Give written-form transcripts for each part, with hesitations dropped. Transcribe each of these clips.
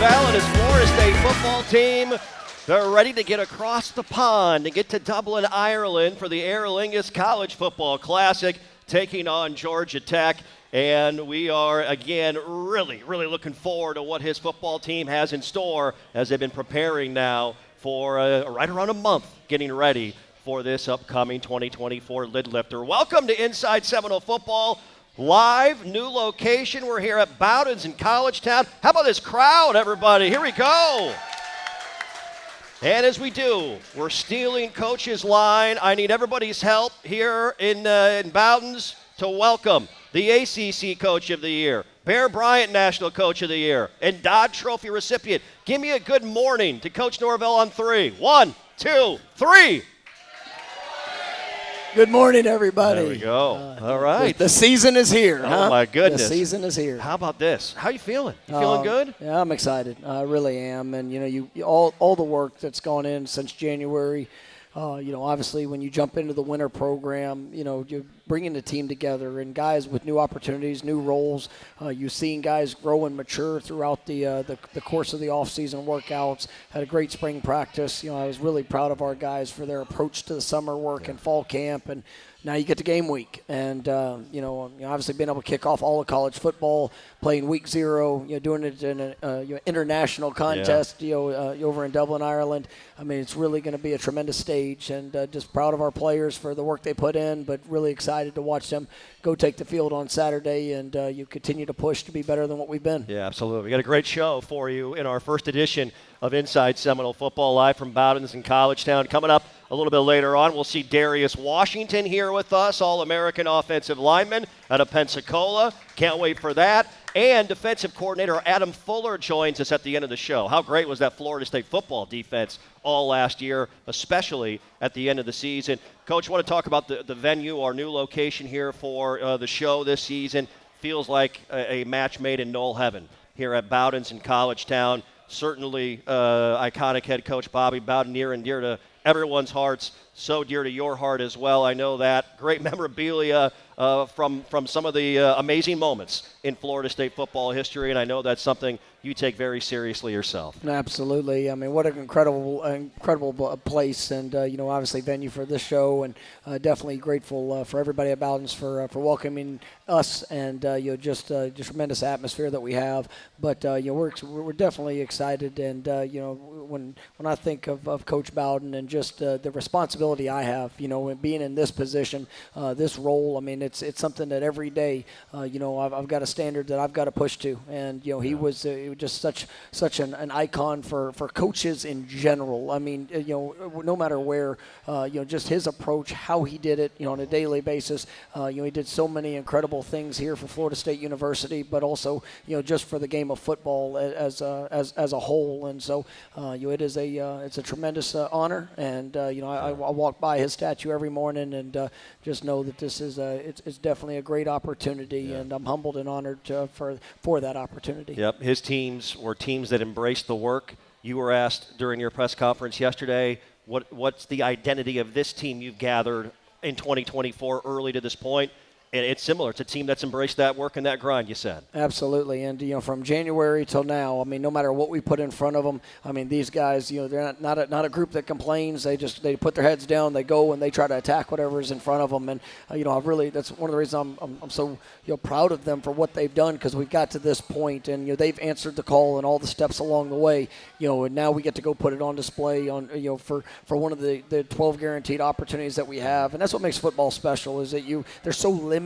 Norvell and his Florida State football team. They're ready to get across the pond and get to Dublin, Ireland for the Aer Lingus College Football Classic, taking on Georgia Tech. And we are, again, really looking forward to what his football team has in store as they've been preparing now for right around a month, getting ready for this upcoming 2024 lid lifter. Welcome to Inside Seminole Football. Live, new location. We're here at Bowden's in College Town. How about this crowd, everybody? Here we go. And as we do, we're stealing Coach's line. I need everybody's help here in Bowden's to welcome the ACC Coach of the Year, Bear Bryant National Coach of the Year, and Dodd Trophy recipient. Give me a good morning to Coach Norvell on three. 1, 2, 3. Good morning, everybody. There we go. All right. The season is here. Oh, my goodness. The season is here. How about this? How you feeling? You feeling good? Yeah, I'm excited. I really am. And, you all the work that's gone in since January, obviously when you jump into the winter program, you're bringing the team together and guys with new opportunities, new roles. You've seen guys grow and mature throughout the course of the off-season workouts. Had a great spring practice. I was really proud of our guys for their approach to the summer work and fall camp. And now you get to game week, and obviously being able to kick off all of college football, playing week 0, doing it in an international contest, over in Dublin, Ireland. I mean, it's really going to be a tremendous stage, and just proud of our players for the work they put in, but really excited to watch them go take the field on Saturday, and you continue to push to be better than what we've been. Yeah, absolutely. We got a great show for you in our first edition of Inside Seminole Football, live from Bowden's in College Town. Coming up a little bit later on, we'll see Darius Washington here with us, All-American offensive lineman out of Pensacola. Can't wait for that. And defensive coordinator Adam Fuller joins us at the end of the show. How great was that Florida State football defense all last year, especially at the end of the season? Coach, I want to talk about the venue, our new location here for the show this season. Feels like a match made in Knoll heaven here at Bowden's in College Town. Certainly iconic head coach Bobby Bowden, near and dear to everyone's hearts, so dear to your heart as well. I know that. Great memorabilia from some of the amazing moments in Florida State football history, and I know that's something you take very seriously yourself. Absolutely. I mean, what an incredible place, and obviously venue for this show, and definitely grateful for everybody at Bowden's for welcoming us, and just tremendous atmosphere that we have. But we're definitely excited, and when I think of Coach Bowden and just the responsibility I have, being in this position, this role. I mean, it's something that every day, I've got a standard that I've got to push to, and he was just such an icon for coaches in general. I mean, no matter where, just his approach, how he did it, on a daily basis. He did so many incredible things here for Florida State University, but also, just for the game of football as a whole. And so, it's a tremendous honor, and I walk by his statue every morning, and just know that this is it's definitely a great opportunity, and I'm humbled and honored for that opportunity. Yep, his teams were teams that embraced the work. You were asked during your press conference yesterday, what's the identity of this team you've gathered in 2024 early to this point? And it's similar. It's a team that's embraced that work and that grind, you said. Absolutely. And, from January till now, I mean, no matter what we put in front of them, I mean, these guys, they're not a group that complains. They put their heads down, they go, and they try to attack whatever's in front of them. And, that's one of the reasons I'm so, proud of them for what they've done, because we've got to this point, and, they've answered the call and all the steps along the way, and now we get to go put it on display on, for one of the 12 guaranteed opportunities that we have. And that's what makes football special, is that they're so limited,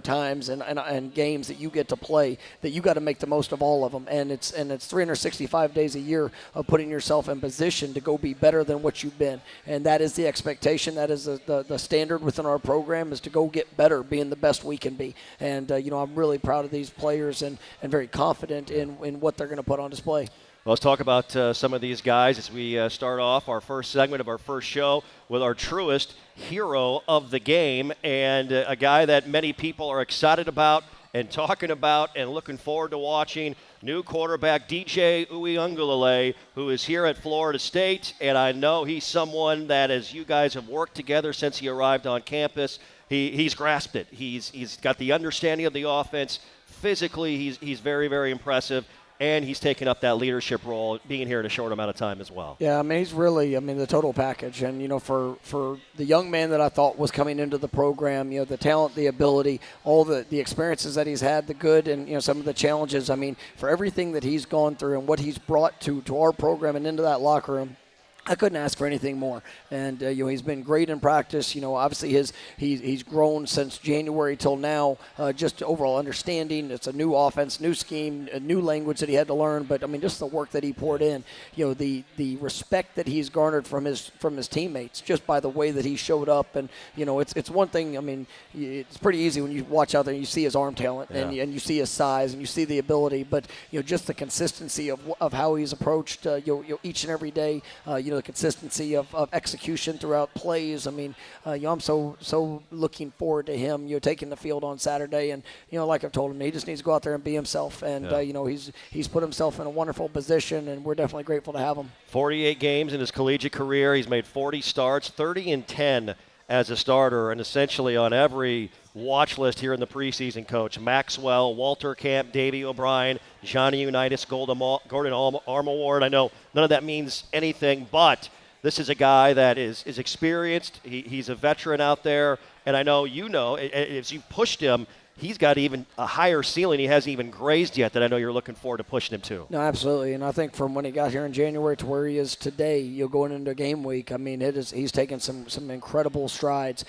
times and games that you get to play, that you got to make the most of all of them, and it's 365 days a year of putting yourself in position to go be better than what you've been, and that is the expectation. That is the standard within our program, is to go get better, being the best we can be. And I'm really proud of these players and very confident in what they're going to put on display. Well, let's talk about some of these guys as we start off our first segment of our first show with our truest hero of the game, and a guy that many people are excited about and talking about and looking forward to watching. New quarterback DJ Uiagalelei, who is here at Florida State, and I know he's someone that, as you guys have worked together since he arrived on campus, he's grasped it. He's got the understanding of the offense. Physically, he's very, very impressive. and he's taken up that leadership role, being here in a short amount of time as well. Yeah, I mean, he's really, the total package. And, for the young man that I thought was coming into the program, the talent, the ability, all the experiences that he's had, the good and, some of the challenges, for everything that he's gone through and what he's brought to our program and into that locker room, I couldn't ask for anything more. And, he's been great in practice. Obviously he's grown since January till now, just overall understanding. It's a new offense, new scheme, a new language that he had to learn. But, just the work that he poured in, the respect that he's garnered from his teammates just by the way that he showed up. And, it's one thing, it's pretty easy when you watch out there and you see his arm talent and you see his size and you see the ability. But, just the consistency of how he's approached, each and every day, the consistency of execution throughout plays. I'm so looking forward to him, taking the field on Saturday. And, like I've told him, he just needs to go out there and be himself. And, he's put himself in a wonderful position, and we're definitely grateful to have him. 48 games in his collegiate career. He's made 40 starts, 30-10 as a starter, and essentially on every watch list here in the preseason, Coach. Maxwell, Walter Camp, Davey O'Brien, Johnny Unitas, Gordon Arm Award. I know none of that means anything, but this is a guy that is experienced. He's a veteran out there, and I know as you pushed him, he's got even a higher ceiling he hasn't even grazed yet that I know you're looking forward to pushing him to. No, absolutely. And I think from when he got here in January to where he is today, going into game week, he's taken some incredible strides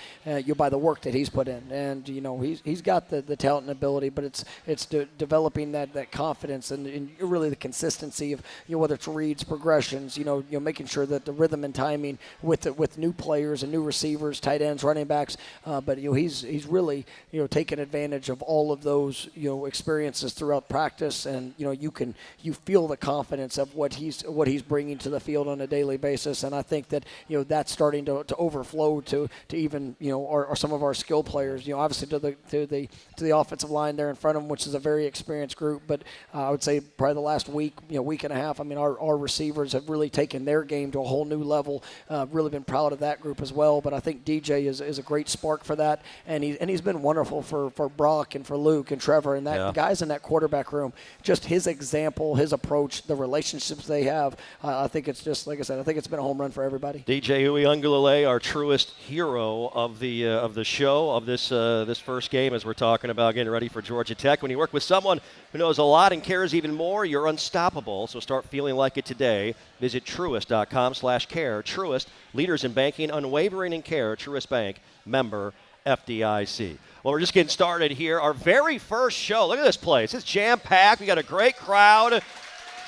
by the work that he's put in. And, he's got the talent and ability, but it's developing that confidence and really the consistency of, whether it's reads, progressions, making sure that the rhythm and timing with new players and new receivers, tight ends, running backs. But, he's really, taken advantage of all of those experiences throughout practice, and you feel the confidence of what he's bringing to the field on a daily basis. And I think that that's starting to overflow to even our some of our skill players, obviously to the offensive line there in front of them, which is a very experienced group. But I would say probably the last week and a half, our receivers have really taken their game to a whole new level. Really been proud of that group as well. But I think DJ is a great spark for that, and he's been wonderful for Brock and for Luke and Trevor and guys in that quarterback room. Just his example, his approach, the relationships they have. I think it's just, like I said, I think it's been a home run for everybody. DJ Uiagalelei, our truest hero of the show, of this first game, as we're talking about getting ready for Georgia Tech. When you work with someone who knows a lot and cares even more, you're unstoppable. So start feeling like it today. Visit Truist.com/care. Truist, leaders in banking, unwavering in care. Truist Bank, member FDIC. Well, we're just getting started here. Our very first show. Look at this place. It's jam-packed. We got a great crowd.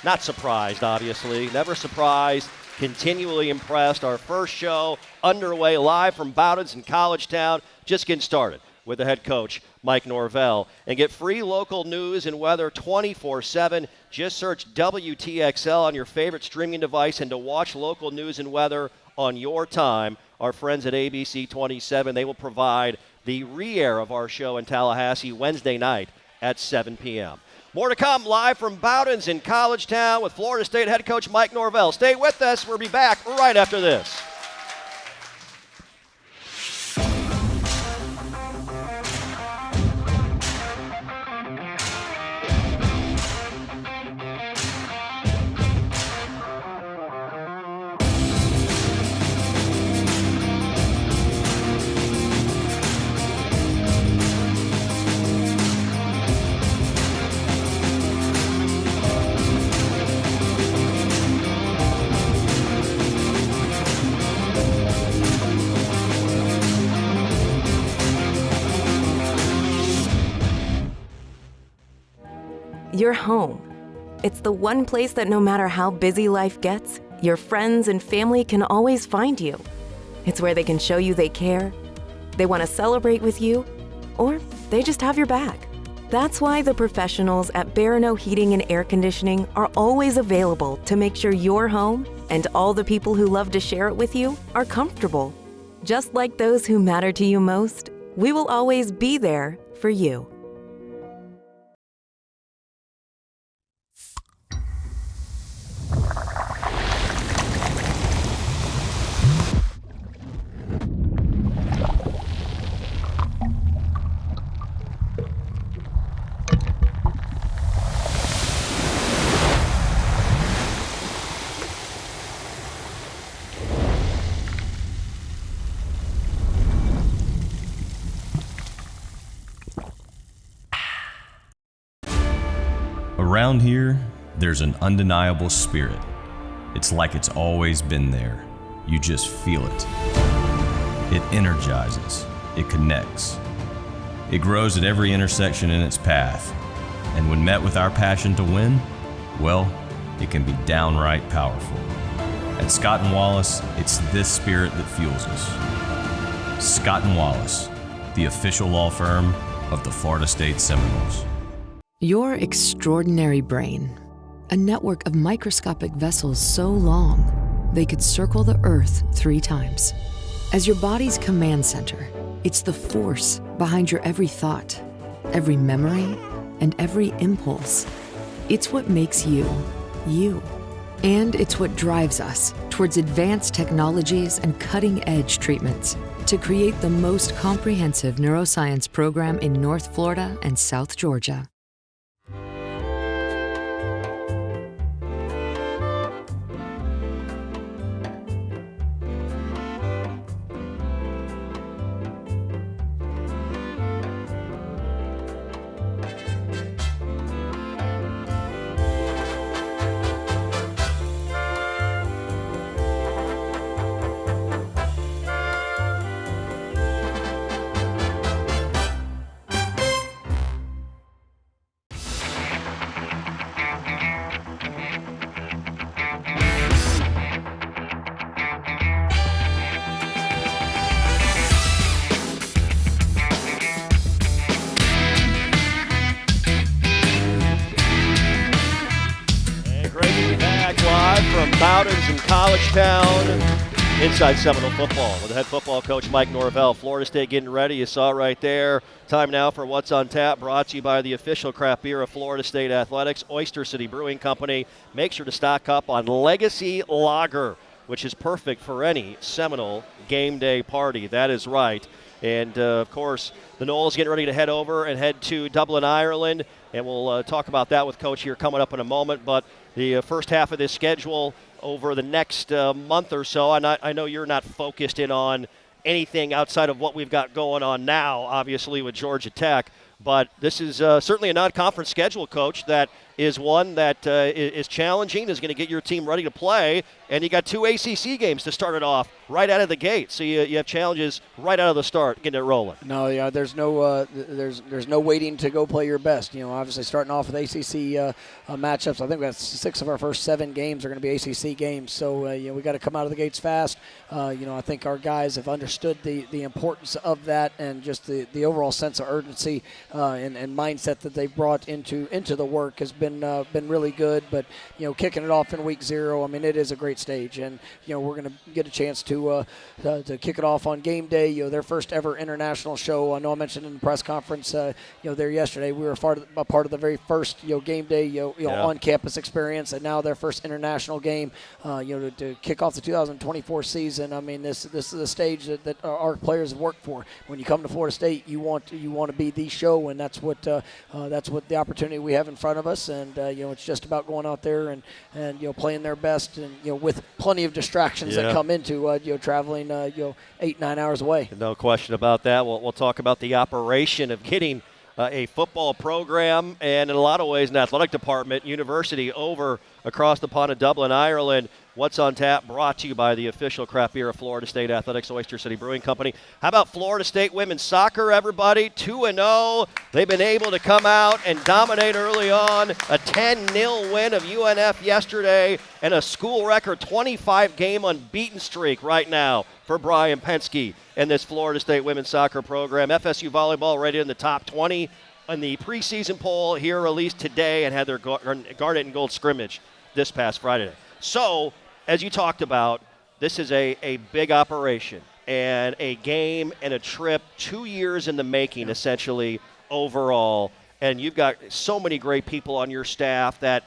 Not surprised, obviously. Never surprised. Continually impressed. Our first show underway live from Bowdens in College Town. Just getting started with the head coach, Mike Norvell. And get free local news and weather 24/7. Just search WTXL on your favorite streaming device, and to watch local news and weather on your time, our friends at ABC 27, they will provide the re-air of our show in Tallahassee Wednesday night at 7 p.m. More to come live from Bowdens in College Town with Florida State head coach Mike Norvell. Stay with us. We'll be back right after this. Your home. It's the one place that no matter how busy life gets, your friends and family can always find you. It's where they can show you they care, they want to celebrate with you, or they just have your back. That's why the professionals at Barano Heating and Air Conditioning are always available to make sure your home and all the people who love to share it with you are comfortable. Just like those who matter to you most, we will always be there for you. Around here, there's an undeniable spirit. It's like it's always been there. You just feel it. It energizes. It connects. It grows at every intersection in its path. And when met with our passion to win, well, it can be downright powerful. At Scott & Wallace, it's this spirit that fuels us. Scott & Wallace, the official law firm of the Florida State Seminoles. Your extraordinary brain, a network of microscopic vessels so long they could circle the Earth 3 times. As your body's command center, it's the force behind your every thought, every memory, and every impulse. It's what makes you, you. And it's what drives us towards advanced technologies and cutting-edge treatments to create the most comprehensive neuroscience program in North Florida and South Georgia. From Bowdens in College Town, inside Seminole football with head football coach Mike Norvell. Florida State getting ready. You saw right there. Time now for What's on Tap, brought to you by the official craft beer of Florida State Athletics, Oyster City Brewing Company. Make sure to stock up on Legacy Lager, which is perfect for any Seminole game day party. That is right. And, of course, the Noles getting ready to head over and head to Dublin, Ireland. And we'll talk about that with Coach here coming up in a moment. But the first half of this schedule over the next month or so, I know you're not focused in on anything outside of what we've got going on now, obviously, with Georgia Tech. But this is certainly a non-conference schedule, Coach, that is one that is challenging, is going to get your team ready to play. And you got 2 ACC games to start it off right out of the gate. So you have challenges right out of the start, getting it rolling. No, yeah, there's no waiting to go play your best. You know, obviously starting off with ACC matchups. I think that's 6 of our first 7 games are going to be ACC games. So you know, we got to come out of the gates fast. You know, I think our guys have understood the importance of that and just the overall sense of urgency and mindset that they brought into the work has been really good. But you know, kicking it off in week 0, I mean, it is a great stage, and you know, we're going to get a chance to kick it off on game day. You know, their first ever international show. I know I mentioned in the press conference, you know, there yesterday, we were a part of the very first game day on campus experience, and now their first international game. You know, to kick off the 2024 season. I mean, this is a stage that our players have worked for. When you come to Florida State, you want to be the show, and that's what the opportunity we have in front of us. And you know, it's just about going out there and you know, playing their best, and you know, with plenty of distractions that come into you know, traveling 8-9 hours away. No question about that. We'll talk about the operation of getting a football program and, in a lot of ways, an athletic department, university over across the pond of Dublin, Ireland. What's on Tap, brought to you by the official craft beer of Florida State Athletics, Oyster City Brewing Company. How about Florida State women's soccer, everybody? 2-0. They've been able to come out and dominate early on. A 10-0 win of UNF yesterday, and a school record 25-game unbeaten streak right now for Brian Penske and this Florida State women's soccer program. FSU volleyball rated in the top 20 in the preseason poll here released today, and had their Garnet and Gold scrimmage this past Friday. So, as you talked about, this is a big operation and a game and a trip, 2 years in the making, essentially, overall. And you've got so many great people on your staff that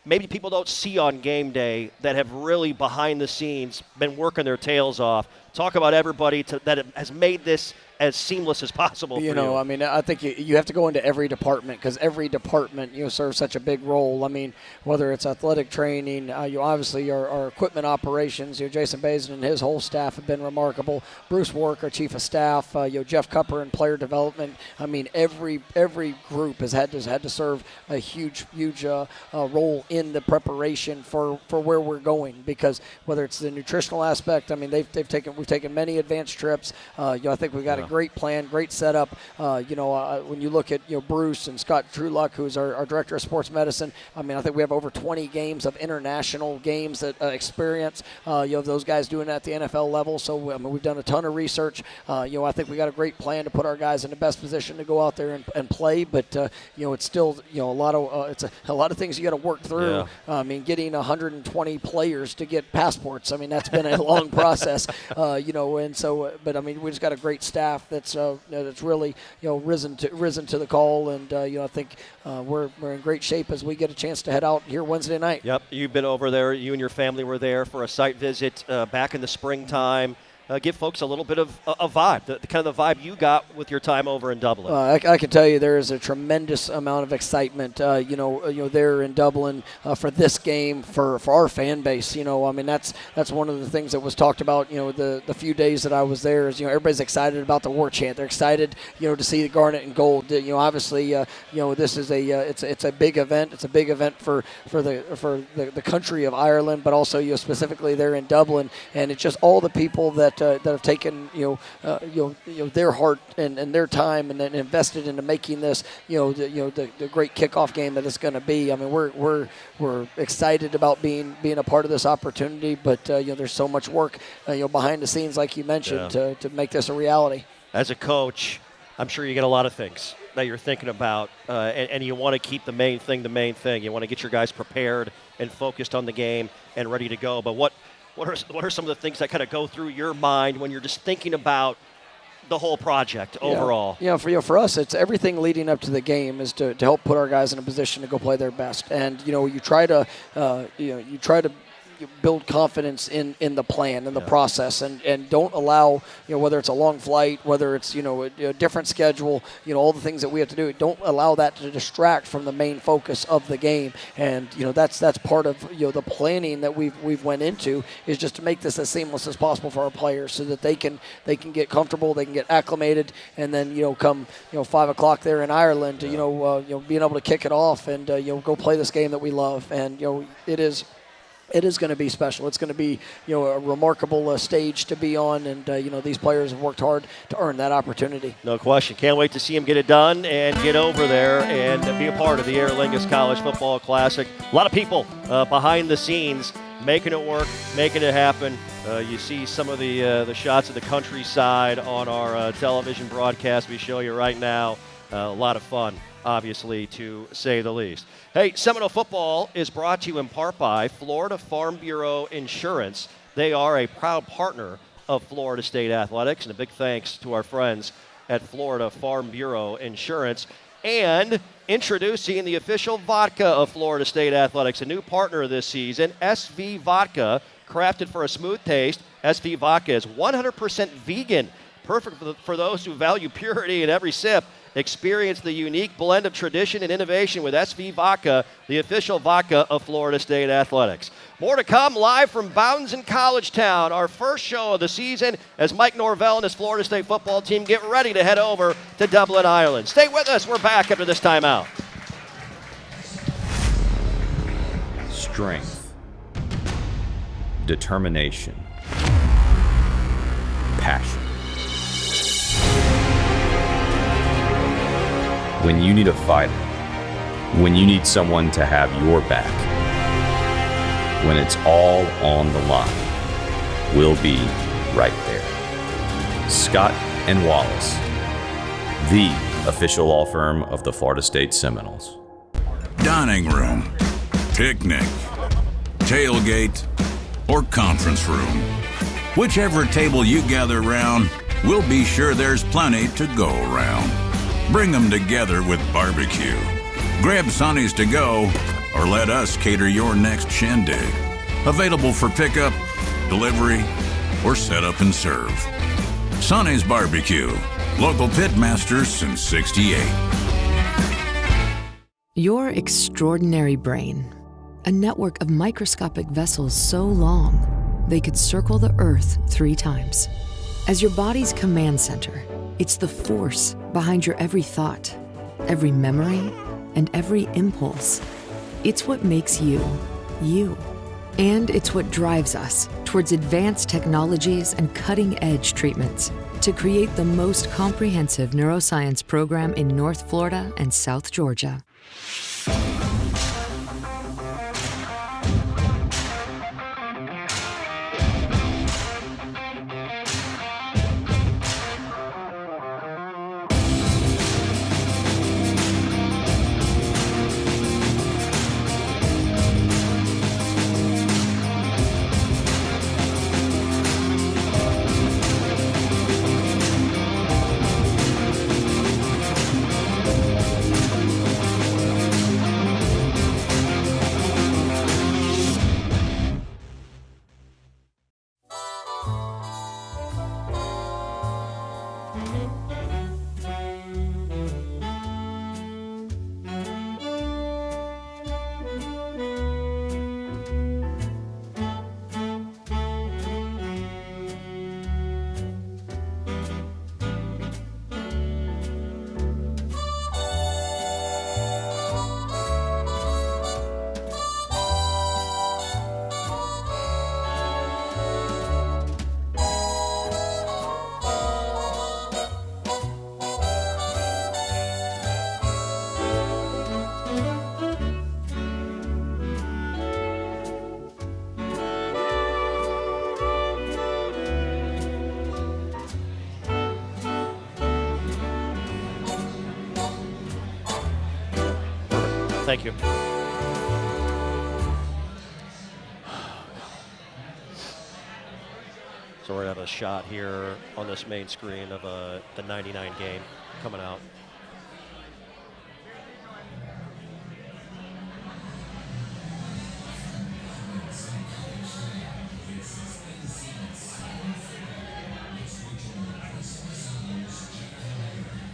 maybe people don't see on game day that have really, behind the scenes, been working their tails off talk about everybody that has made this as seamless as possible for you. I mean, I think you have to go into every department because every department, serves such a big role. I mean, whether it's athletic training, obviously our equipment operations, Jason Bazin and his whole staff have been remarkable. Bruce Wark, our chief of staff, Jeff Cupper in player development. I mean, every group has had to serve a huge role in the preparation for where we're going, because whether it's the nutritional aspect, I mean, we've taken many advanced trips. I think we've got a great plan, great setup. When you look at Bruce and Scott Trueluck, who's our director of sports medicine, I mean, I think we have over 20 games of international games that experience. Those guys doing it at the NFL level. So I mean, we've done a ton of research. I think we got a great plan to put our guys in the best position to go out there and play. But it's still a lot of things you got to work through. Yeah. I mean, getting 120 players to get passports. I mean, that's been a long process. And so, but I mean, we just got a great staff that's really risen to the call, and I think we're in great shape as we get a chance to head out here Wednesday night. Yep, you've been over there. You and your family were there for a site visit back in the springtime. Give folks a little bit of a vibe, the kind of the vibe you got with your time over in Dublin. I can tell you there is a tremendous amount of excitement, there in Dublin for this game, for our fan base. I mean, that's one of the things that was talked about. The few days that I was there is everybody's excited about the war chant. They're excited, to see the garnet and gold. Obviously, this is it's a big event. It's a big event for the country of Ireland, but also specifically there in Dublin, and it's just all the people that have taken their heart and their time and then invested into making this the great kickoff game that it's going to be. I mean, we're excited about being a part of this opportunity, but there's so much work behind the scenes, like you mentioned, to make this a reality. As a coach, I'm sure you get a lot of things that you're thinking about, and you want to keep the main thing. You want to get your guys prepared and focused on the game and ready to go. But what are some of the things that kind of go through your mind when you're just thinking about the whole project overall? For us, it's everything leading up to the game is to help put our guys in a position to go play their best. And you try to build confidence in the plan and the process, and don't allow whether it's a long flight, whether it's a different schedule, all the things that we have to do, don't allow that to distract from the main focus of the game. And that's part of the planning that we've went into, is just to make this as seamless as possible for our players, so that they can get comfortable, they can get acclimated, and then come 5 o'clock there in Ireland, being able to kick it off and go play this game that we love. And it is going to be special. It's going to be, a remarkable stage to be on, and these players have worked hard to earn that opportunity. No question. Can't wait to see them get it done and get over there and be a part of the Aer Lingus College Football Classic. A lot of people behind the scenes making it work, making it happen. You see some of the shots of the countryside on our television broadcast we show you right now. A lot of fun, obviously, to say the least. Hey, Seminole football is brought to you in part by Florida Farm Bureau Insurance. They are a proud partner of Florida State Athletics, and a big thanks to our friends at Florida Farm Bureau Insurance. And introducing the official vodka of Florida State Athletics, a new partner this season, SV Vodka, crafted for a smooth taste. SV Vodka is 100% vegan, perfect for those who value purity in every sip. Experience the unique blend of tradition and innovation with SV Vodka, the official vodka of Florida State Athletics. More to come live from Bowdens in College Town, our first show of the season, as Mike Norvell and his Florida State football team get ready to head over to Dublin, Ireland. Stay with us. We're back after this timeout. Strength, determination, passion. When you need a fighter, when you need someone to have your back, when it's all on the line, we'll be right there. Scott and Wallace, the official law firm of the Florida State Seminoles. Dining room, picnic, tailgate, or conference room. Whichever table you gather around, we'll be sure there's plenty to go around. Bring them together with barbecue. Grab Sonny's to go, or let us cater your next shindig. Available for pickup, delivery, or set up and serve. Sonny's Barbecue, local pit masters since '68. Your extraordinary brain, a network of microscopic vessels so long they could circle the Earth 3 times. As your body's command center, it's the force behind your every thought, every memory, and every impulse. It's what makes you, you. And it's what drives us towards advanced technologies and cutting-edge treatments to create the most comprehensive neuroscience program in North Florida and South Georgia. Thank you. So we're going to have a shot here on this main screen of the 99 game coming out.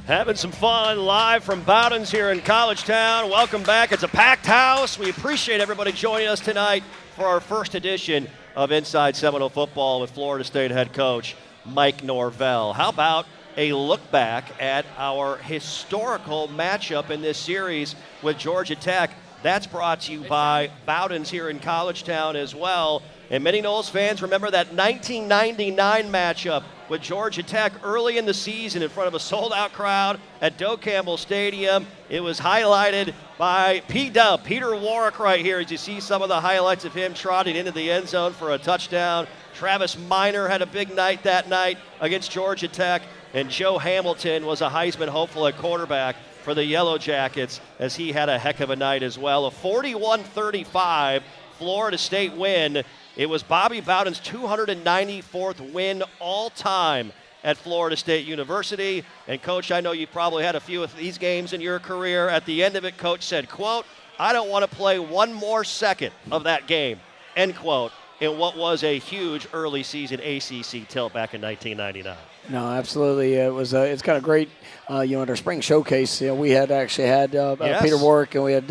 Having some fun live from Bowden's here in College Town. Welcome back. It's a packed house. We appreciate everybody joining us tonight for our first edition of Inside Seminole Football with Florida State head coach Mike Norvell. How about a look back at our historical matchup in this series with Georgia Tech? That's brought to you by Bowden's here in College Town as well. And many Noles fans remember that 1999 matchup with Georgia Tech early in the season in front of a sold-out crowd at Doak Campbell Stadium. It was highlighted by P-Dub, Peter Warwick right here, as you see some of the highlights of him trotting into the end zone for a touchdown. Travis Minor had a big night that night against Georgia Tech, and Joe Hamilton was a Heisman hopeful at quarterback for the Yellow Jackets, as he had a heck of a night as well. A 41-35 Florida State win. It was Bobby Bowden's 294th win all-time at Florida State University. And, Coach, I know you've probably had a few of these games in your career. At the end of it, Coach said, quote, "I don't want to play one more second of that game," end quote, in what was a huge early season ACC tilt back in 1999. No, absolutely. It was. It's kind of great. At our spring showcase, we had Yes. Peter Warwick, and we had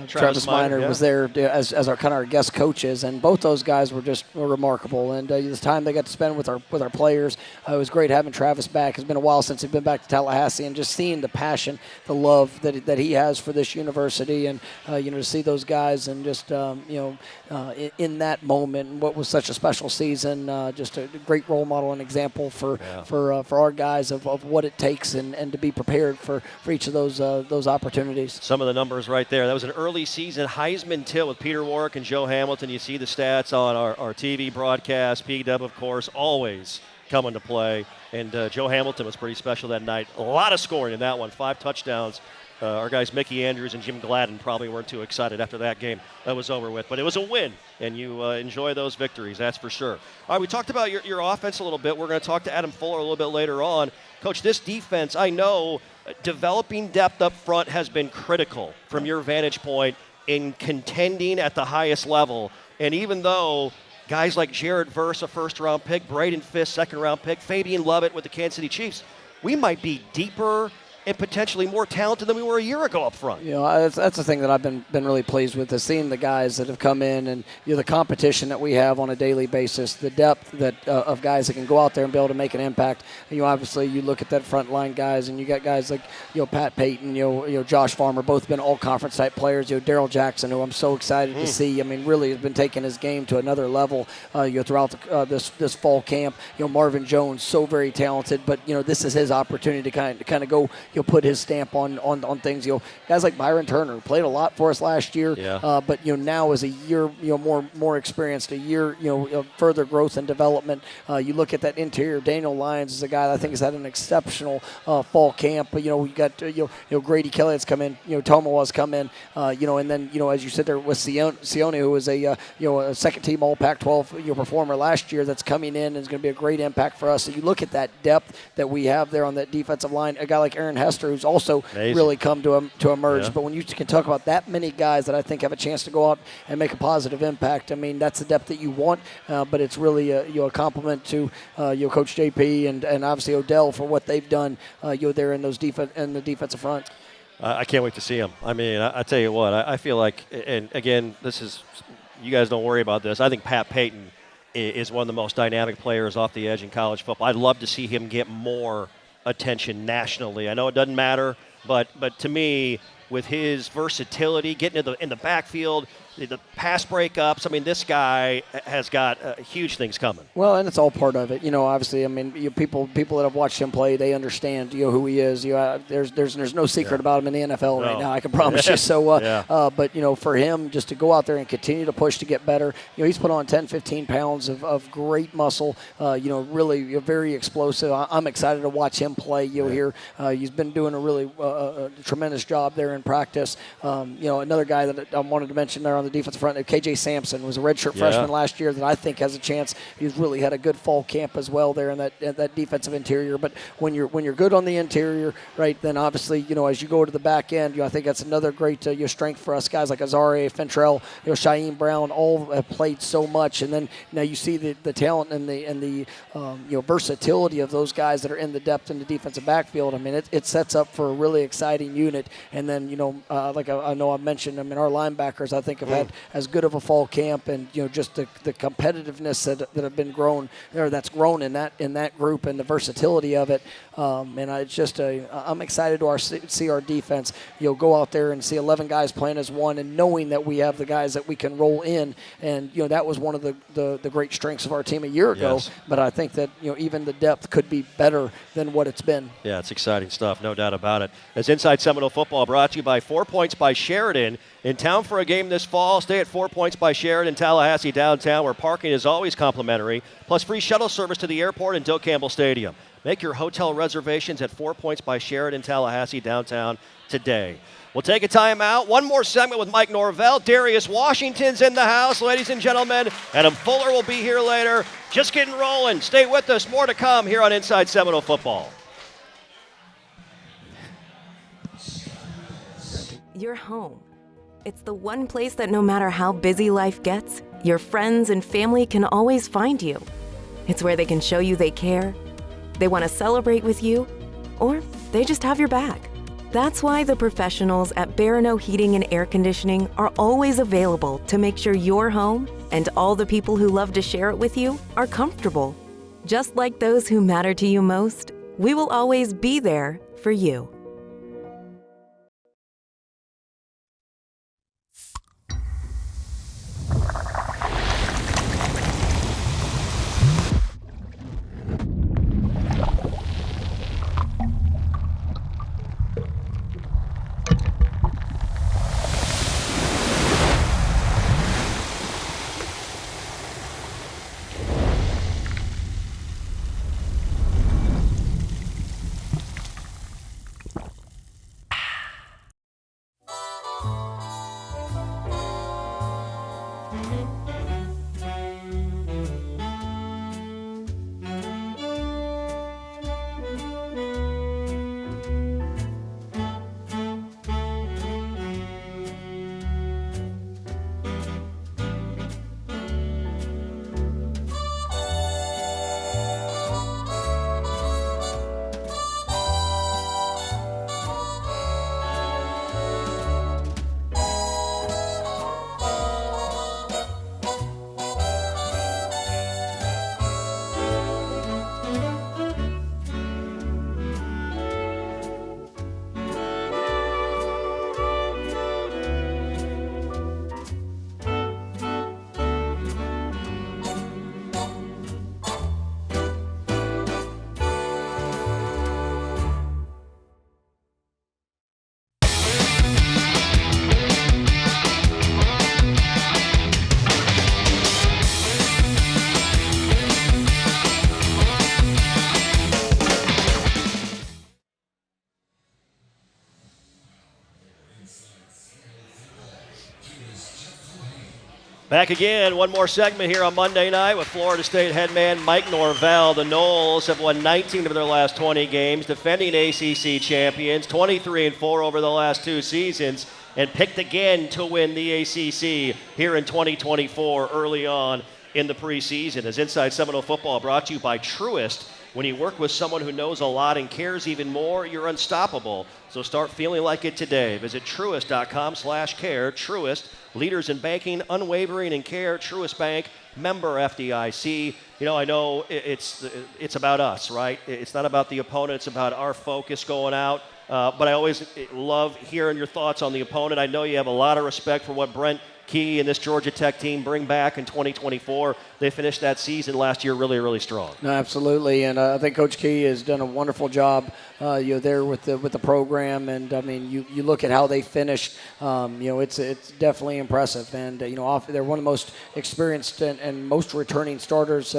Travis Minor yeah. was there as our kind of our guest coaches, and both those guys were remarkable. And the time they got to spend with our players, it was great having Travis back. It's been a while since he's been back to Tallahassee, and just seeing the passion, the love that he has for this university, and to see those guys, and just in that moment, and what was such a special season, just a great role model and example for our guys of what it takes and to be prepared for each of those opportunities. Some of the numbers right there. That was an early season Heisman tilt with Peter Warwick and Joe Hamilton. You see the stats on our TV broadcast. P-Dub, of course, always coming to play. And Joe Hamilton was pretty special that night. A lot of scoring in that one. 5 touchdowns. Our guys Mickey Andrews and Jim Gladden probably weren't too excited after that game that was over with. But it was a win, and you enjoy those victories, that's for sure. All right, we talked about your offense a little bit. We're going to talk to Adam Fuller a little bit later on. Coach, this defense, I know developing depth up front has been critical from your vantage point in contending at the highest level. And even though guys like Jared Verse, a first-round pick, Braden Fisk, second-round pick, Fabian Lovett with the Kansas City Chiefs, we might be deeper and potentially more talented than we were a year ago up front. You know, that's the thing that I've been really pleased with, is seeing the guys that have come in, and the competition that we have on a daily basis, the depth that of guys that can go out there and be able to make an impact. Obviously you look at that front line guys, and you got guys like Pat Payton, Josh Farmer, both been all conference type players. Daryl Jackson, who I'm so excited to see. I mean, really has been taking his game to another level. Throughout this fall camp. Marvin Jones, so very talented, but this is his opportunity to kind of go. Put his stamp on things. Guys like Byron Turner, who played a lot for us last year, but now is a year more experienced, a year further growth and development. You look at that interior. Daniel Lyons is a guy that I think has had an exceptional fall camp. But we got Grady Kelly that's come in. Tomawa's come in. And then as you said there with Sione, who was a second team All Pac-12 performer last year, that's coming in and is going to be a great impact for us. So you look at that depth that we have there on that defensive line. A guy like Aaron Hester, who's also really come to emerge. Yeah. But when you can talk about that many guys that I think have a chance to go out and make a positive impact, I mean, that's the depth that you want. But it's really a compliment to Coach JP and obviously Odell for what they've done there in those in the defensive front. I can't wait to see him. I mean, I tell you what, I feel like, and again, you guys don't worry about this. I think Pat Payton is one of the most dynamic players off the edge in college football. I'd love to see him get more attention nationally. I know it doesn't matter, but to me, with his versatility, getting in the backfield, the pass breakups, I mean, this guy has got huge things coming. Well, and it's all part of it. Obviously, I mean, people that have watched him play, they understand, who he is. There's no secret about him in the NFL right now, I can promise you. So, but, for him just to go out there and continue to push to get better, he's put on 10, 15 pounds of great muscle, really very explosive. I'm excited to watch him play, here. He's been doing a really tremendous job there in practice. Another guy that I wanted to mention there on the defensive front, KJ Sampson was a redshirt freshman last year that I think has a chance. He's really had a good fall camp as well there in that defensive interior. But when you're good on the interior, right, then obviously as you go to the back end, I think that's another great strength for us. Guys like Azare, Fentrell, Shaheem Brown, all have played so much, and then now you see the talent and the versatility of those guys that are in the depth in the defensive backfield. I mean, it sets up for a really exciting unit. And then like I know I mentioned, I mean, our linebackers I think have had as good of a fall camp, and just the competitiveness that have been grown there, that's grown in that group, and the versatility of it. And it's just I'm excited to see our defense go out there and see 11 guys playing as one, and knowing that we have the guys that we can roll in, and that was one of the great strengths of our team a year ago. Yes. But I think that even the depth could be better than what it's been. Yeah, it's exciting stuff, no doubt about it. As Inside Seminole Football brought to you by 4 Points by Sheridan. In town for a game this fall, stay at 4 Points by Sheridan, Tallahassee downtown, where parking is always complimentary, plus free shuttle service to the airport and Doak Campbell Stadium. Make your hotel reservations at 4 Points by Sheridan, Tallahassee downtown today. We'll take a timeout. One more segment with Mike Norvell. Darius Washington's in the house, ladies and gentlemen. Adam Fuller will be here later. Just getting rolling. Stay with us. More to come here on Inside Seminole Football. Your home. It's the one place that no matter how busy life gets, your friends and family can always find you. It's where they can show you they care, they want to celebrate with you, or they just have your back. That's why the professionals at Barano Heating and Air Conditioning are always available to make sure your home and all the people who love to share it with you are comfortable. Just like those who matter to you most, we will always be there for you. Back again, one more segment here on Monday night with Florida State headman Mike Norvell. The Noles have won 19 of their last 20 games, defending ACC champions, 23-4 over the last 2 seasons, and picked again to win the ACC here in 2024 early on in the preseason. As Inside Seminole Football brought to you by Truist. When you work with someone who knows a lot and cares even more, you're unstoppable. So start feeling like it today. Visit truist.com/care. Truist, leaders in banking, unwavering in care. Truist Bank, member FDIC. You know, I know it's about us, right? It's not about the opponent. It's about our focus going out. But I always love hearing your thoughts on the opponent. I know you have a lot of respect for what Brent Key and this Georgia Tech team bring back in 2024. They finished that season last year really, really strong. No, absolutely, and I think Coach Key has done a wonderful job, there with the program. And I mean, you look at how they finished. It's definitely impressive. And they're one of the most experienced and most returning starters.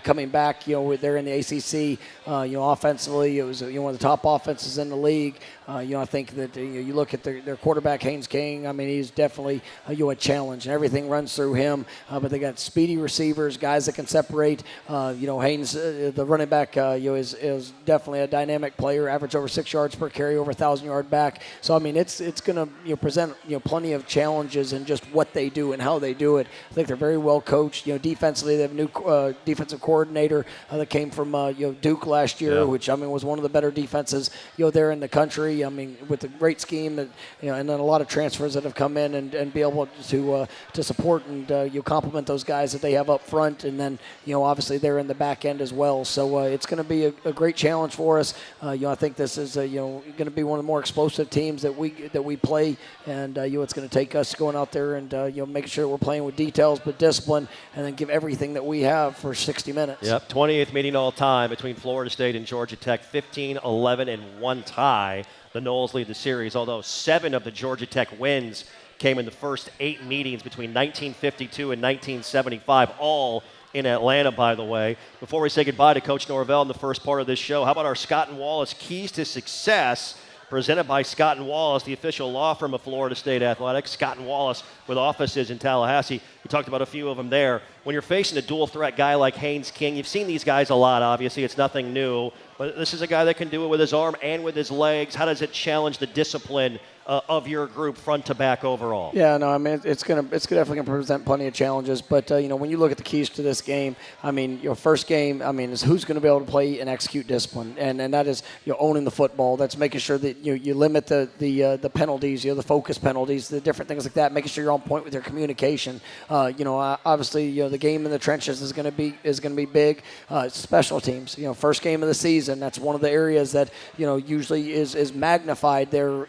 Coming back. They're in the ACC. Offensively, it was one of the top offenses in the league. I think that you look at their quarterback Haynes King. I mean, he's definitely a challenge, and everything runs through him. But they got speedy receivers, guys that can separate. Haynes, the running back, is definitely a dynamic player. Average over 6 yards per carry, over 1,000-yard back. So I mean, it's going to present plenty of challenges in just what they do and how they do it. I think they're very well coached. Defensively, they have a new defensive coordinator that came from Duke last year, which I mean was one of the better defenses there in the country. I mean, with a great scheme that and then a lot of transfers that have come in and be able to support and complement those guys that they have up front, and then obviously they're in the back end as well. So it's going to be a great challenge for us. I think this is going to be one of the more explosive teams that we play, and it's going to take us going out there and making sure we're playing with details but discipline, and then give everything that we have for 60 minutes. Yep, 28th meeting all time between Florida State and Georgia Tech, 15-11 and 1 tie. The Noles lead the series, although 7 of the Georgia Tech wins came in the first 8 meetings between 1952 and 1975, all in Atlanta, by the way. Before we say goodbye to Coach Norvell in the first part of this show, how about our Scott & Wallace Keys to Success, presented by Scott & Wallace, the official law firm of Florida State Athletics. Scott & Wallace with offices in Tallahassee. We talked about a few of them there. When you're facing a dual-threat guy like Haynes King, you've seen these guys a lot, obviously. It's nothing new. But this is a guy that can do it with his arm and with his legs. How does it challenge the discipline of your group front to back overall? Yeah, no, I mean, it's definitely going to present plenty of challenges. But, when you look at the keys to this game, I mean, your first game, I mean, is who's going to be able to play and execute discipline. And that is, owning the football. That's making sure that you limit the penalties, the focus penalties, the different things like that, making sure you're on point with your communication. Obviously, the game in the trenches is going to be big. Special teams, first game of the season, that's one of the areas that, usually is magnified there,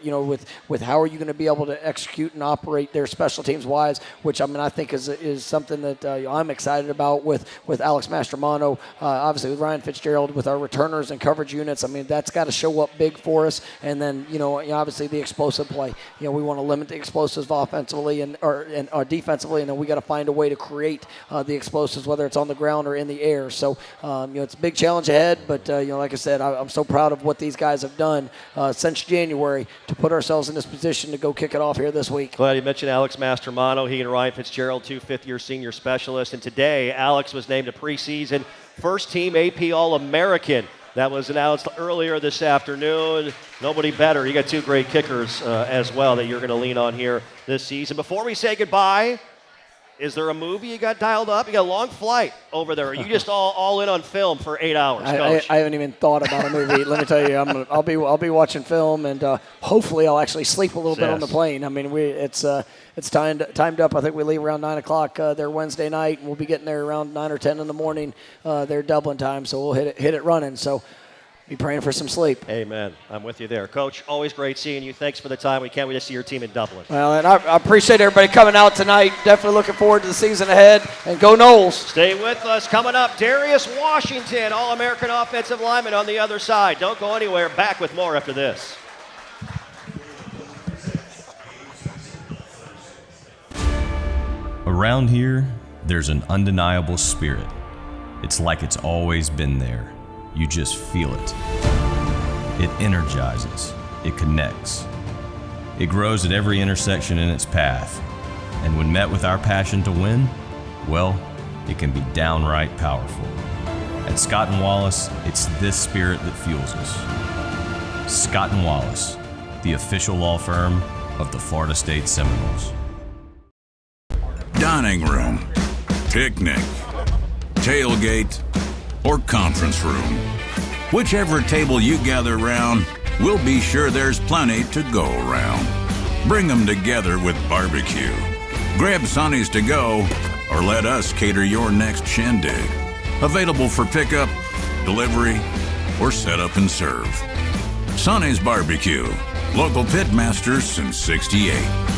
with how are you going to be able to execute and operate their special teams wise, which I mean I think is something that I'm excited about with Alex Mastromano, obviously with Ryan Fitzgerald, with our returners and coverage units. I mean that's got to show up big for us, and then obviously the explosive play. We want to limit the explosives offensively and defensively, and then we got to find a way to create the explosives, whether it's on the ground or in the air. So it's a big challenge ahead, but like I said, I'm so proud of what these guys have done since January to put ourselves in this position to go kick it off here this week. Glad you mentioned Alex Mastromano. He and Ryan Fitzgerald, 2 fifth-year senior specialists. And today, Alex was named a preseason first-team AP All-American. That was announced earlier this afternoon. Nobody better. You got 2 great kickers as well that you're going to lean on here this season. Before we say goodbye, is there a movie you got dialed up? You got a long flight over there. Are you just all in on film for 8 hours, Coach? I haven't even thought about a movie. Let me tell you, I'll be watching film, and hopefully I'll actually sleep a little bit on the plane. I mean, it's timed up. I think we leave around 9 o'clock there Wednesday night, and we'll be getting there around 9 or 10 in the morning there Dublin time. So we'll hit it running. So be praying for some sleep. Amen. I'm with you there. Coach, always great seeing you. Thanks for the time. We can't wait to see your team in Dublin. Well, and I appreciate everybody coming out tonight. Definitely looking forward to the season ahead. And go Noles. Stay with us. Coming up, Darius Washington, All-American offensive lineman on the other side. Don't go anywhere. Back with more after this. Around here, there's an undeniable spirit. It's like it's always been there. You just feel it. It energizes. It connects. It grows at every intersection in its path. And when met with our passion to win, well, it can be downright powerful. At Scott & Wallace, it's this spirit that fuels us. Scott & Wallace, the official law firm of the Florida State Seminoles. Dining room, picnic, tailgate, or conference room. Whichever table you gather around, we'll be sure there's plenty to go around. Bring them together with barbecue. Grab Sonny's to go, or let us cater your next shindig. Available for pickup, delivery, or set up and serve. Sonny's Barbecue, local pitmasters since '68.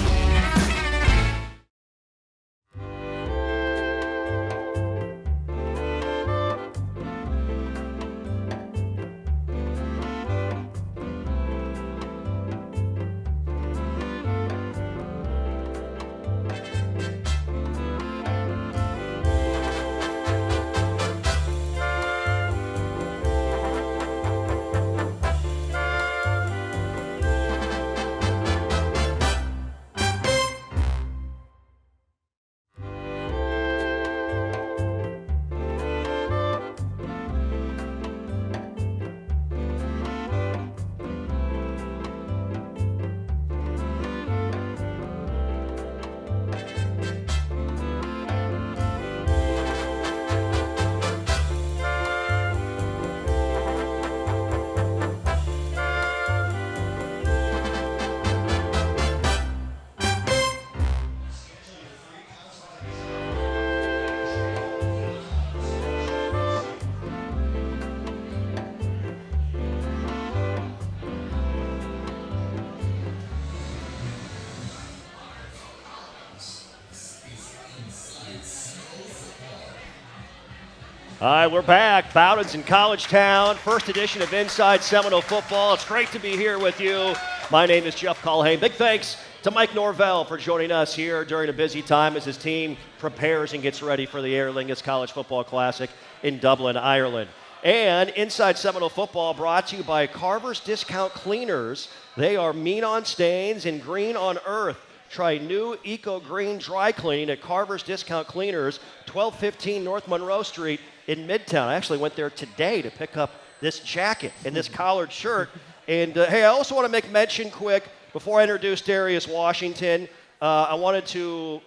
All right, we're back. Bowden's in College Town, first edition of Inside Seminole Football. It's great to be here with you. My name is Jeff Culhane. Big thanks to Mike Norvell for joining us here during a busy time as his team prepares and gets ready for the Aer Lingus College Football Classic in Dublin, Ireland. And Inside Seminole Football brought to you by Carver's Discount Cleaners. They are mean on stains and green on earth. Try new Eco Green Dry Cleaning at Carver's Discount Cleaners, 1215 North Monroe Street in Midtown. I actually went there today to pick up this jacket and this collared shirt. And hey, I also want to make mention quick, before I introduce Darius Washington, I wanted to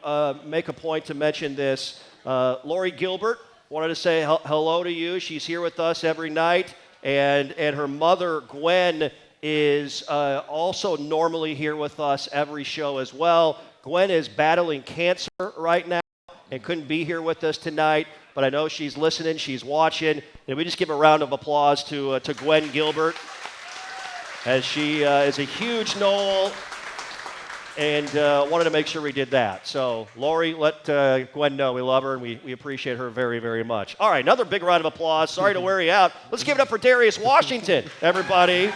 make a point to mention this. Lori Gilbert wanted to say hello to you. She's here with us every night. And her mother, Gwen, is also normally here with us every show as well. Gwen is battling cancer right now and couldn't be here with us tonight, but I know she's listening, she's watching, and we just give a round of applause to Gwen Gilbert, as she is a huge Nole, and wanted to make sure we did that. So, Lori, let Gwen know we love her and we appreciate her very, very much. All right, another big round of applause. Sorry to wear you out. Let's give it up for Darius Washington, everybody.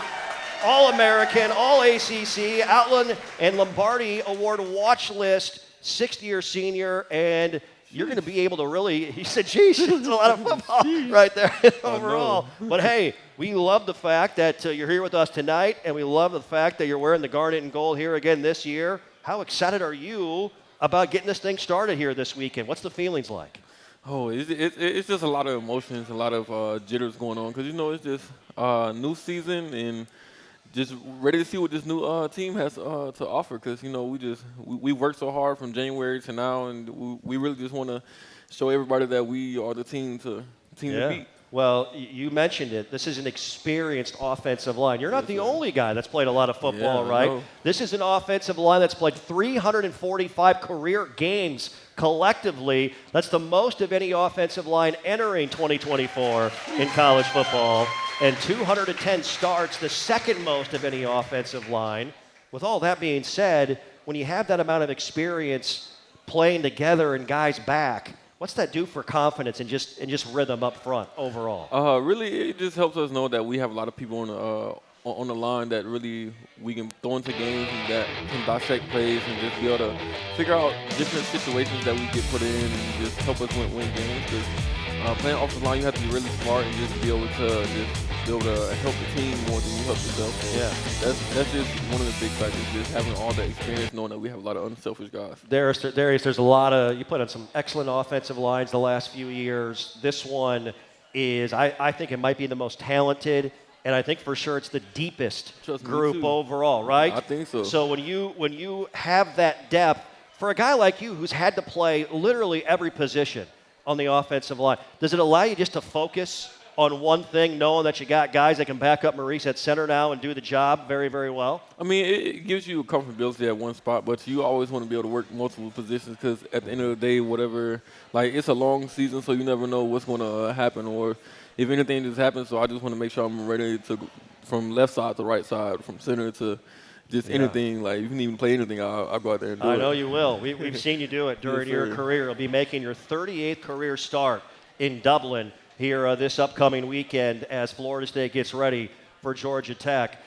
All-American, All-ACC, Outland and Lombardi Award watch list, sixth-year senior, and you're going to be able to really, he said, geez, it's a lot of football right there overall. But hey, we love the fact that you're here with us tonight, and we love the fact that you're wearing the garnet and gold here again this year. How excited are you about getting this thing started here this weekend? What's the feelings like? Oh, it's just a lot of emotions, a lot of jitters going on, because, you know, it's just new season and just ready to see what this new team has to offer, because, you know, we worked so hard from January to now, and we really just want to show everybody that we are the team to beat. Well, you mentioned it. This is an experienced offensive line. You're not the only guy that's played a lot of football, right? No. This is an offensive line that's played 345 career games collectively. That's the most of any offensive line entering 2024 in college football. And 210 starts, the second most of any offensive line. With all that being said, when you have that amount of experience playing together and guys back, what's that do for confidence and just rhythm up front overall? Really, it just helps us know that we have a lot of people on the line that really we can throw into games and that can dissect plays and just be able to figure out different situations that we get put in and just help us win games. playing offensive line, you have to be really smart and just be able to help the team more than you help yourself. So that's just one of the big factors, just having all that experience, knowing that we have a lot of unselfish guys. Darius, there's a lot of, you put on some excellent offensive lines the last few years. This one is, I think it might be the most talented, and I think for sure it's the deepest group overall, right? I think so. So when you have that depth, for a guy like you who's had to play literally every position on the offensive line, does it allow you just to focus on one thing, knowing that you got guys that can back up Maurice at center now and do the job very, very well? I mean, it gives you a comfortability at one spot, but you always want to be able to work multiple positions because at the end of the day, whatever, like it's a long season, so you never know what's going to happen or if anything just happens. So I just want to make sure I'm ready to from left side to right side, from center to just anything. Like, you can even play anything, I'll go out there and do it. I know you will. We've seen you do it during your career. You'll be making your 38th career start in Dublin here this upcoming weekend as Florida State gets ready for Georgia Tech.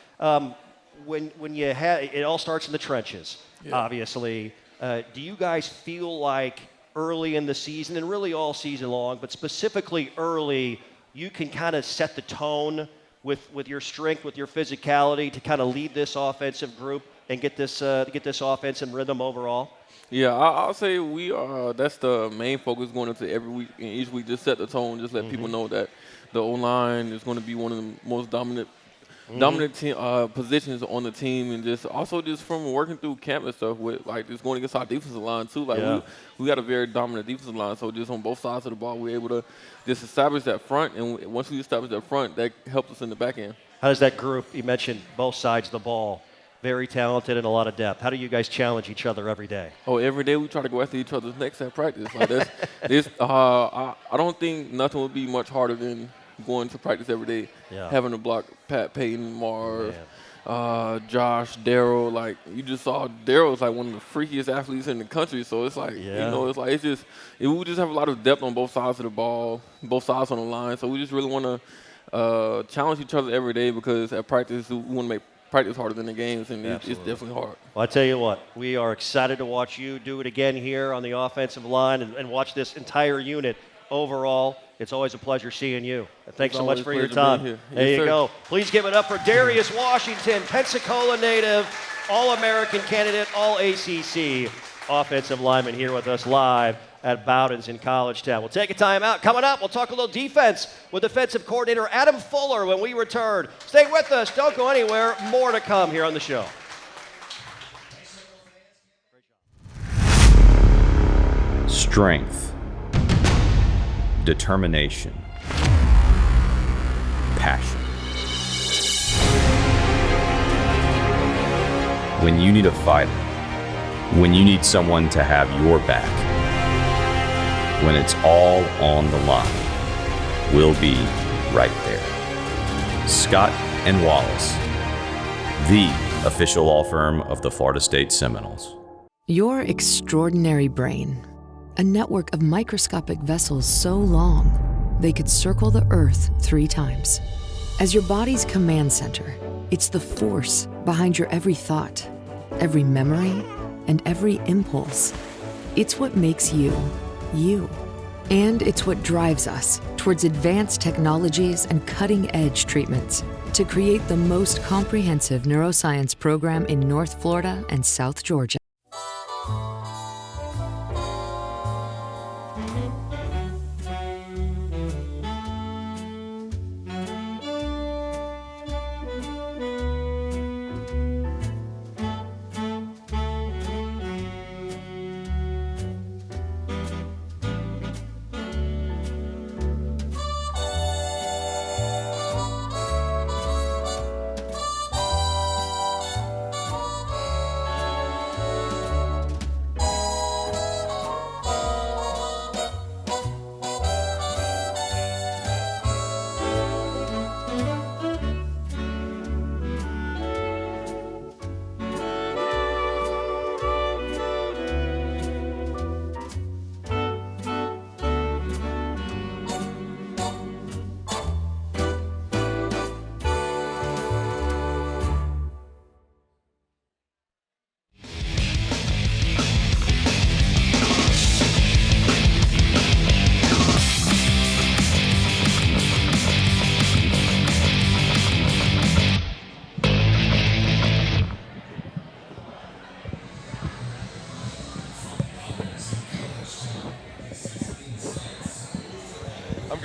When you have, it all starts in the trenches, obviously. Do you guys feel like early in the season, and really all season long, but specifically early, you can kind of set the tone with your strength, with your physicality to kind of lead this offensive group and get this offense in rhythm overall? Yeah, I'll say we are. That's the main focus going into every week and each week. Just set the tone. Just let people know that the O-line is going to be one of the most dominant positions on the team, and just from working through camp and stuff with like just going against our defensive line too. Like we got a very dominant defensive line, so just on both sides of the ball, we're able to just establish that front, and once we establish that front, that helps us in the back end. How does that group? You mentioned both sides of the ball. Very talented and a lot of depth. How do you guys challenge each other every day? Oh, every day we try to go after each other's necks at practice. Like I don't think nothing would be much harder than going to practice every day, having to block Pat, Peyton, Marv, Josh, Daryl. Like, you just saw Daryl's like one of the freakiest athletes in the country. So it's like, we just have a lot of depth on both sides of the ball, both sides on the line. So we just really want to challenge each other every day because at practice we want to make practice harder than the games, and it's definitely hard. Well, I tell you what, we are excited to watch you do it again here on the offensive line and watch this entire unit overall. It's always a pleasure seeing you. Thanks so much for your time. There you go. Please give it up for Darius Washington, Pensacola native, All-American candidate, All-ACC offensive lineman here with us live at Bowden's in College Town. We'll take a timeout. Coming up, we'll talk a little defense with defensive coordinator Adam Fuller when we return. Stay with us. Don't go anywhere. More to come here on the show. Strength, determination, passion. When you need a fighter, when you need someone to have your back, when it's all on the line, we'll be right there. Scott and Wallace, the official law firm of the Florida State Seminoles. Your extraordinary brain, a network of microscopic vessels so long they could circle the Earth 3 times. As your body's command center, it's the force behind your every thought, every memory, and every impulse. It's what makes you, you. And it's what drives us towards advanced technologies and cutting-edge treatments to create the most comprehensive neuroscience program in North Florida and South Georgia.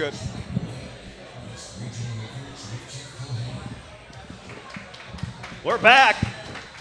good. We're back.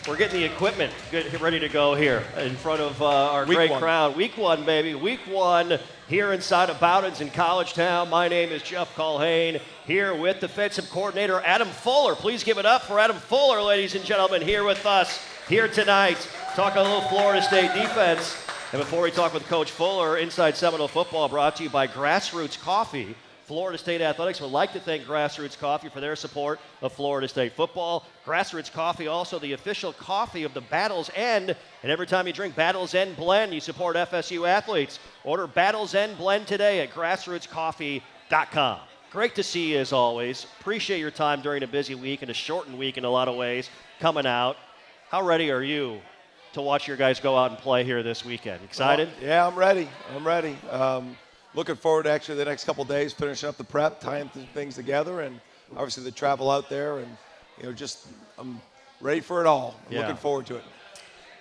We're getting the equipment ready to go here in front of our great crowd. Week 1, baby. Week 1 here inside of Bowdens in College Town. My name is Jeff Culhane, here with defensive coordinator Adam Fuller. Please give it up for Adam Fuller, ladies and gentlemen, here with us here tonight. Talk a little Florida State defense. And before we talk with Coach Fuller, Inside Seminole Football brought to you by Grassroots Coffee. Florida State Athletics would like to thank Grassroots Coffee for their support of Florida State football. Grassroots Coffee, also the official coffee of the Battles End. And every time you drink Battles End Blend, you support FSU athletes. Order Battles End Blend today at grassrootscoffee.com. Great to see you as always. Appreciate your time during a busy week and a shortened week in a lot of ways coming out. How ready are you to watch your guys go out and play here this weekend? Excited? Well, yeah, I'm ready. Looking forward to actually the next couple of days, finishing up the prep, tying things together, and obviously the travel out there. And, I'm ready for it all. I'm looking forward to it.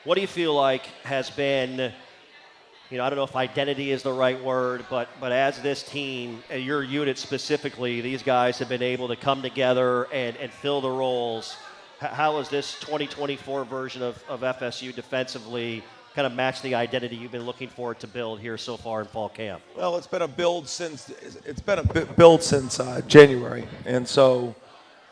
What do you feel like has been, I don't know if identity is the right word, but as this team, your unit specifically, these guys have been able to come together and fill the roles. How has this 2024 version of FSU defensively kind of match the identity you've been looking for to build here so far in fall camp? Well, it's been a build since January, and so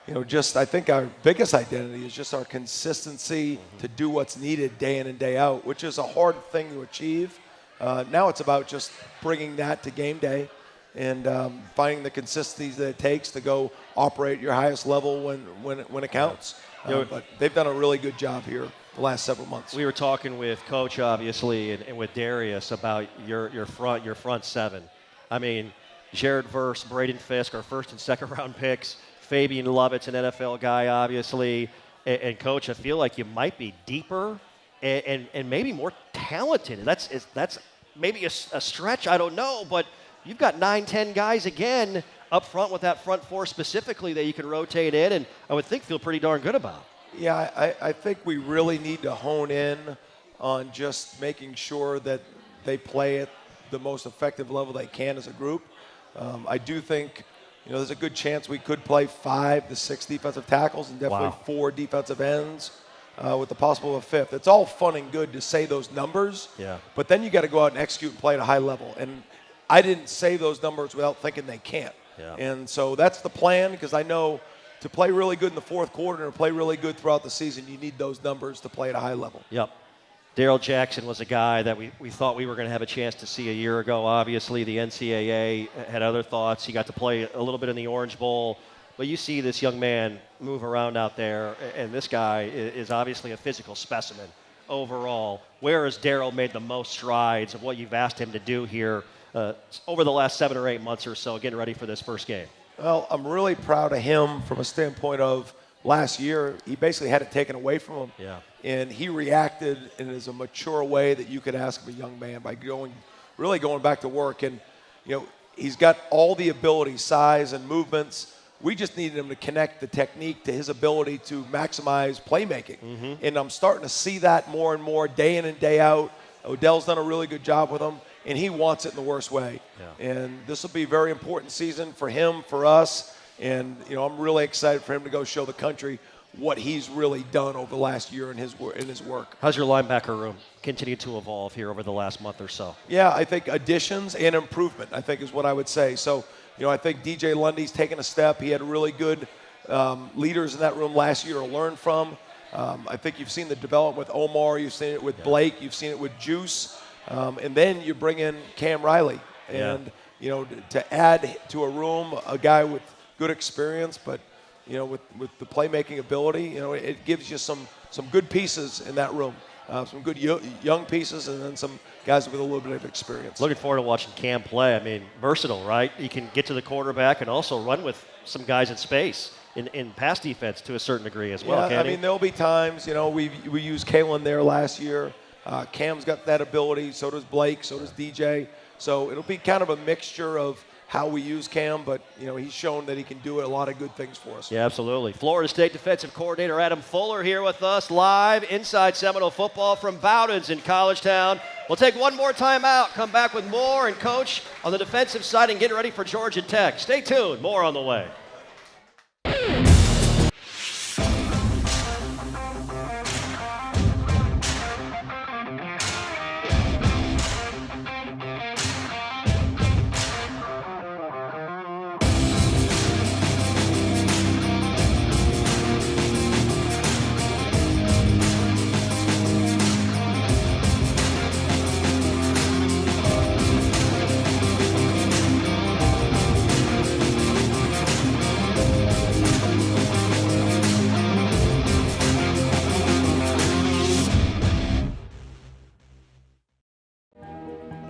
I think our biggest identity is just our consistency to do what's needed day in and day out, which is a hard thing to achieve. Now it's about just bringing that to game day and finding the consistency that it takes to go operate at your highest level when it counts. But they've done a really good job here the last several months. We were talking with Coach, obviously, and with Darius about your front seven. I mean, Jared Verse, Braden Fisk, our first and second round picks. Fabian Lovett's an NFL guy, obviously. And Coach, I feel like you might be deeper and maybe more talented. That's maybe a stretch, I don't know, but you've got 9-10 guys again up front with that front four specifically that you can rotate in, and I would think feel pretty darn good about. Yeah, I think we really need to hone in on just making sure that they play at the most effective level they can as a group. I do think, there's a good chance we could play 5 to 6 defensive tackles and definitely 4 defensive ends with the possible of a 5th. It's all fun and good to say those numbers, but then you got to go out and execute and play at a high level. And I didn't say those numbers without thinking they can't. And so that's the plan, because I know to play really good in the fourth quarter and to play really good throughout the season, you need those numbers to play at a high level. Yep. Daryl Jackson was a guy that we thought we were going to have a chance to see a year ago. Obviously, the NCAA had other thoughts. He got to play a little bit in the Orange Bowl. But you see this young man move around out there, and this guy is obviously a physical specimen overall. Where has Daryl made the most strides of what you've asked him to do here over the last 7 or 8 months or so, getting ready for this first game? Well, I'm really proud of him from a standpoint of last year. He basically had it taken away from him. Yeah. And he reacted in as a mature way that you could ask of a young man by going back to work. And, he's got all the ability, size, and movements. We just needed him to connect the technique to his ability to maximize playmaking. Mm-hmm. And I'm starting to see that more and more day in and day out. Odell's done a really good job with him, and he wants it in the worst way. Yeah. And this will be a very important season for him, for us. And, I'm really excited for him to go show the country what he's really done over the last year in his work. How's your linebacker room continued to evolve here over the last month or so? Yeah, I think additions and improvement, I think, is what I would say. So, I think DJ Lundy's taken a step. He had really good leaders in that room last year to learn from. I think you've seen the development with Omar. You've seen it with Blake. You've seen it with Juice. And then you bring in Cam Riley. And, to add to a room a guy with good experience, but, with the playmaking ability, it gives you some good pieces in that room. Some good young pieces, and then some guys with a little bit of experience. Looking forward to watching Cam play. I mean, versatile, right? He can get to the quarterback and also run with some guys in space in pass defense to a certain degree as well. Yeah, there'll be times, we used Kalen there last year. Cam's got that ability. So does Blake. So does DJ. So it'll be kind of a mixture of how we use Cam, but he's shown that he can do a lot of good things for us. Yeah, absolutely. Florida State defensive coordinator Adam Fuller here with us live inside Seminole football from Bowden's in College Town. We'll take one more time out, come back with more, and Coach on the defensive side and get ready for Georgia Tech. Stay tuned. More on the way.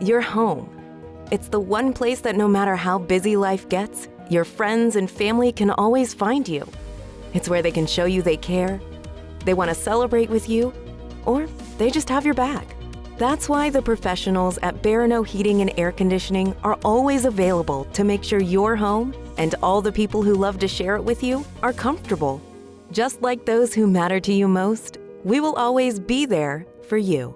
Your home. It's the one place that no matter how busy life gets, your friends and family can always find you. It's where they can show you they care, they want to celebrate with you, or they just have your back. That's why the professionals at Barano Heating and Air Conditioning are always available to make sure your home and all the people who love to share it with you are comfortable. Just like those who matter to you most, we will always be there for you.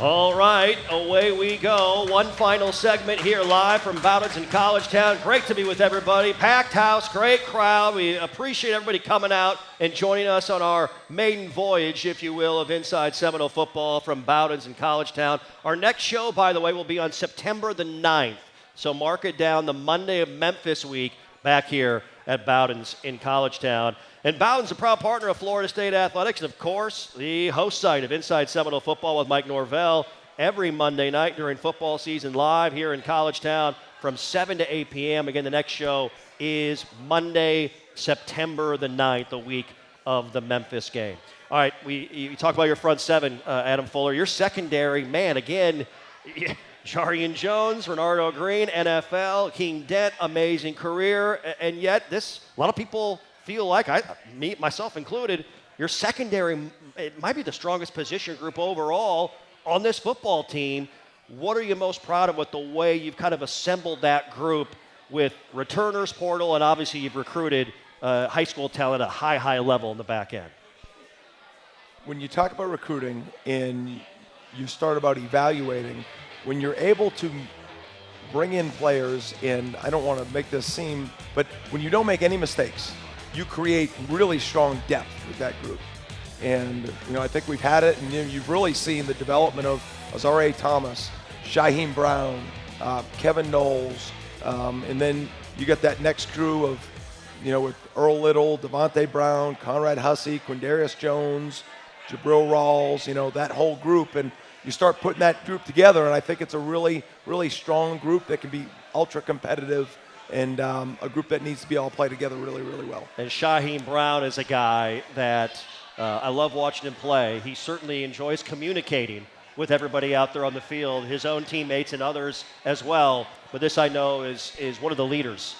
All right, away we go. One final segment here live from Bowden's in College Town. Great to be with everybody. Packed house, great crowd. We appreciate everybody coming out and joining us on our maiden voyage, if you will, of Inside Seminole Football from Bowden's in College Town. Our next show, by the way, will be on September the 9th. So mark it down, the Monday of Memphis week back here at Bowden's in College Town. And Bowden's a proud partner of Florida State Athletics, and of course, the host site of Inside Seminole Football with Mike Norvell every Monday night during football season live here in College Town from 7 to 8 p.m. Again, the next show is Monday, September the 9th, the week of the Memphis game. All right, you talk about your front seven, Adam Fuller. Your secondary, man, again, Jarian Jones, Renardo Green, NFL, King Dent, amazing career, and yet a lot of people feel like, me, myself included, your secondary, it might be the strongest position group overall on this football team. What are you most proud of with the way you've kind of assembled that group with returners, portal, and obviously you've recruited high school talent at a high level in the back end? When you talk about recruiting and you start about evaluating, when you're able to bring in players, and I don't want to make this seem, but when you don't make any mistakes, you create really strong depth with that group. And, I think we've had it, and you've really seen the development of Azare Thomas, Shaheem Brown, Kevin Knowles, and then you got that next crew of, with Earl Little, Devontae Brown, Conrad Hussey, Quindarius Jones, Jabril Rawls, that whole group. And you start putting that group together, and I think it's a really, really strong group that can be ultra competitive, and a group that needs to be all play together really, really well. And Shaheem Brown is a guy that I love watching him play. He certainly enjoys communicating with everybody out there on the field, his own teammates and others as well. But this, I know, is one of the leaders,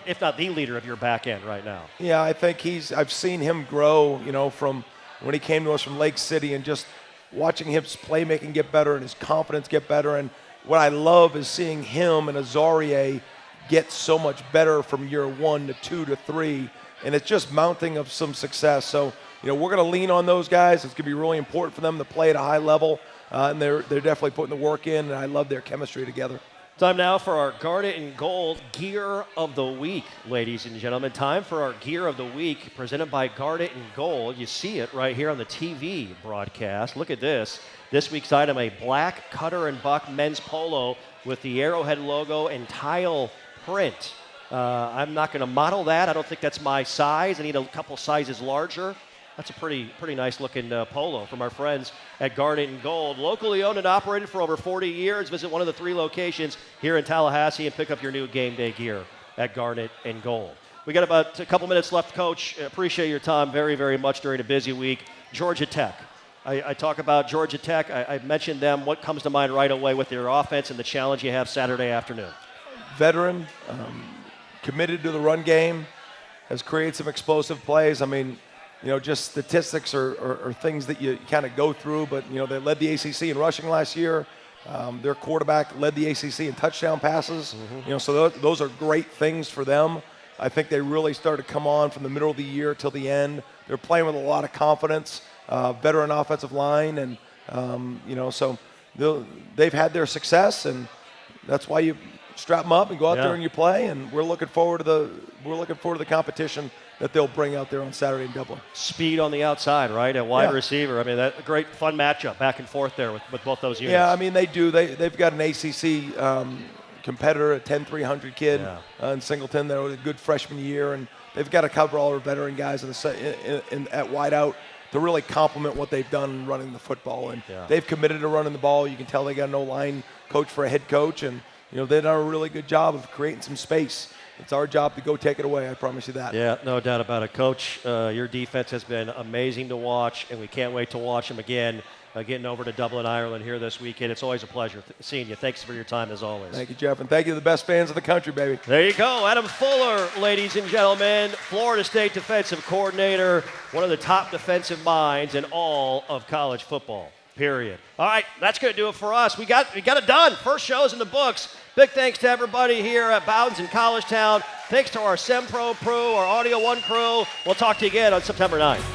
if not the leader of your back end right now. Yeah, I think I've seen him grow, from when he came to us from Lake City, and just watching his playmaking get better and his confidence get better. And, what I love is seeing him and Azarie get so much better from year 1 to 2 to 3, and it's just mounting of some success. So, we're going to lean on those guys. It's going to be really important for them to play at a high level, and they're definitely putting the work in, and I love their chemistry together. Time now for our Garnet and Gold Gear of the Week, ladies and gentlemen. Time for our Gear of the Week presented by Garnet and Gold. You see it right here on the TV broadcast. Look at this. This week's item, a black Cutter and Buck men's polo with the Arrowhead logo and tile print. I'm not going to model that. I don't think that's my size. I need a couple sizes larger. That's a pretty nice looking polo from our friends at Garnet and Gold. Locally owned and operated for over 40 years. Visit one of the 3 locations here in Tallahassee and pick up your new game day gear at Garnet and Gold. We got about a couple minutes left, Coach. Appreciate your time very, very much during a busy week. Georgia Tech. I talk about Georgia Tech. I mentioned them. What comes to mind right away with their offense and the challenge you have Saturday afternoon? Veteran, committed to the run game, has created some explosive plays. I mean, just statistics are things that you kind of go through, but, they led the ACC in rushing last year. Their quarterback led the ACC in touchdown passes. So those are great things for them. I think they really started to come on from the middle of the year till the end. They're playing with a lot of confidence, veteran offensive line, and, so they've had their success, and that's why you strap them up and go out there and you play, and we're looking forward to the competition that they'll bring out there on Saturday in Dublin. Speed on the outside, right? A wide receiver. I mean, that's a great, fun matchup back and forth there with both those units. Yeah, I mean, they do. They've got an ACC competitor, a 10-300 kid in Singleton. That was a good freshman year, and they've got to cover all their veteran guys at wideout to really complement what they've done running the football. And they've committed to running the ball. You can tell they got an O-line coach for a head coach, and they've done a really good job of creating some space. It's our job to go take it away, I promise you that. Yeah, no doubt about it. Coach, your defense has been amazing to watch, and we can't wait to watch them again getting over to Dublin, Ireland here this weekend. It's always a pleasure seeing you. Thanks for your time as always. Thank you, Jeff, and thank you to the best fans of the country, baby. There you go. Adam Fuller, ladies and gentlemen, Florida State defensive coordinator, one of the top defensive minds in all of college football. Period. All right, that's going to do it for us. We got it done. First show's in the books. Big thanks to everybody here at Bowden's in College Town. Thanks to our SEMPRO crew, our Audio One crew. We'll talk to you again on September 9th.